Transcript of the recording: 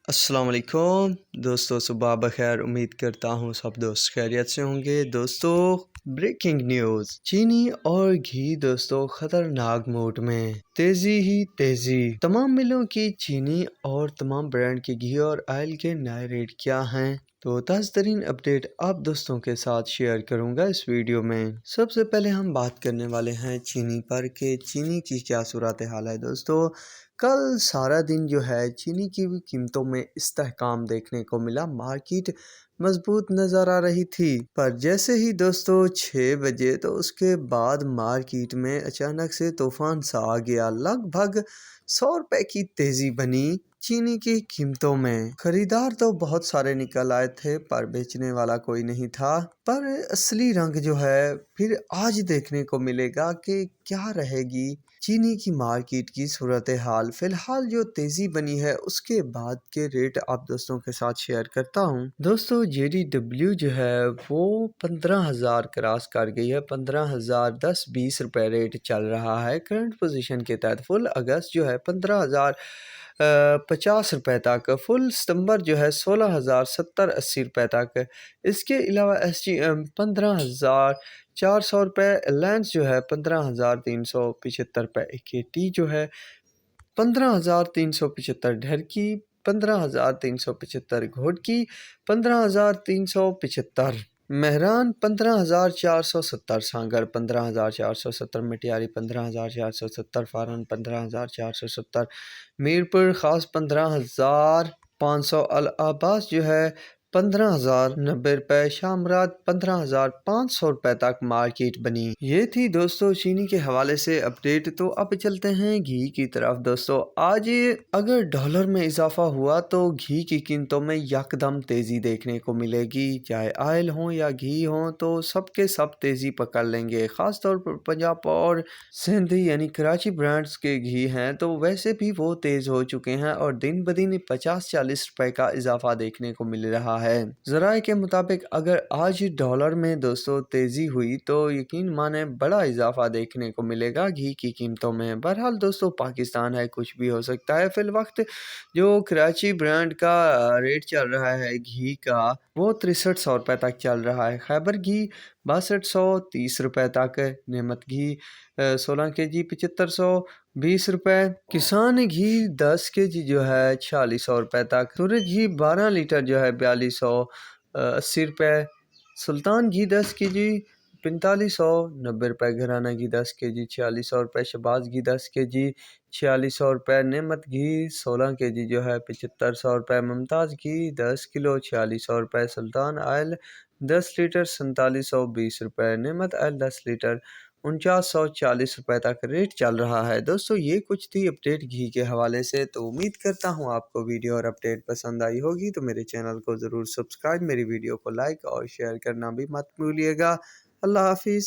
السلام علیکم دوستو، صبح بخیر۔ امید کرتا ہوں سب دوست خیریت سے ہوں گے۔ دوستو بریکنگ نیوز، چینی اور گھی دوستو خطرناک موڈ میں، تیزی ہی تیزی۔ تمام ملوں کی چینی اور تمام برانڈ کے گھی اور آئل کے نئے ریٹ کیا ہیں؟ تو تازہ ترین اپڈیٹ آپ دوستوں کے ساتھ شیئر کروں گا اس ویڈیو میں۔ سب سے پہلے ہم بات کرنے والے ہیں چینی پر کہ چینی کی کیا صورتحال ہے دوستو۔ کل سارا دن جو ہے چینی کی قیمتوں میں استحکام دیکھنے کو ملا، مارکیٹ مضبوط نظر آ رہی تھی، پر جیسے ہی دوستو 6 بجے تو اس کے بعد مارکیٹ میں اچانک سے طوفان سا آ گیا۔ لگ بھگ 100 روپے کی تیزی بنی چینی کی قیمتوں میں۔ خریدار تو بہت سارے نکل آئے تھے پر بیچنے والا کوئی نہیں تھا، پر اصلی رنگ جو ہے پھر آج دیکھنے کو ملے گا کہ کیا رہے گی چینی کی مارکیٹ کی صورتحال۔ فی الحال جو تیزی بنی ہے اس کے بعد کے ریٹ آپ دوستوں کے ساتھ شیئر کرتا ہوں۔ دوستو JDW جو ہے وہ 15,000 کراس کر گئی ہے، 15,010-20 روپے ریٹ چل رہا ہے کرنٹ پوزیشن کے تحت۔ فل اگست جو ہے 15,050 روپے تک، فل ستمبر جو ہے 16,070-80 روپے تک۔ اس کے علاوہ SGM 15,400 روپے، لینس جو ہے 15,375 روپے، KT جو ہے 15,375، ڈھرکی 15,375، گھوٹکی 15,375، مہران 15,470، سانگر 15,470، مٹیاری 15,470، فارن 15,470، میرپور خاص 15,500، العباس جو ہے 15,090 روپے، شامرات 15,500 روپے تک مارکیٹ بنی۔ یہ تھی دوستو چینی کے حوالے سے اپڈیٹ۔ تو اب چلتے ہیں گھی کی طرف دوستو۔ آج اگر ڈالر میں اضافہ ہوا تو گھی کی قیمتوں میں یکدم تیزی دیکھنے کو ملے گی، چاہے آئل ہوں یا گھی ہوں تو سب کے سب تیزی پکڑ لیں گے۔ خاص طور پر پنجاب اور سندھ یعنی کراچی برانڈز کے گھی ہیں تو ویسے بھی وہ تیز ہو چکے ہیں اور دن بدن 50-40 روپے کا اضافہ دیکھنے کو مل رہا ہے۔ ذرائع کے مطابق اگر آج ڈالر میں دوستو تیزی ہوئی تو یقین مانیں بڑا اضافہ دیکھنے کو ملے گا گھی کی قیمتوں میں۔ بہرحال دوستو پاکستان ہے، کچھ بھی ہو سکتا ہے۔ فی الوقت جو کراچی برانڈ کا ریٹ چل رہا ہے گھی کا وہ 6300 روپے تک چل رہا ہے، خیبر گھی 6230 روپے تک، نعمت گھی 16 kg 7520 روپے، کسان گھی 10 kg جو ہے 4600 روپے تک، سورج گھی 12 لیٹر جو ہے 4280 روپے، سلطان گھی 10 kg 4590 روپے، گھرانہ گھی 10 kg 4600 روپے، شباز گھی 10 kg 4600 روپے، نعمت گھی 16 kg جو ہے 7500 روپے، ممتاز گھی 10 کلو 4600 روپے، سلطان آئل 10 لیٹر 4720 روپے، نعمت آئل 10 لیٹر 4940 روپے تک ریٹ چل رہا ہے۔ دوستو یہ کچھ تھی اپڈیٹ گھی کے حوالے سے، تو امید کرتا ہوں آپ کو ویڈیو اور اپڈیٹ پسند آئی ہوگی، تو میرے چینل کو ضرور سبسکرائب، میری ویڈیو کو لائک اور شیئر کرنا بھی مت بھولیے گا۔ اللہ حافظ۔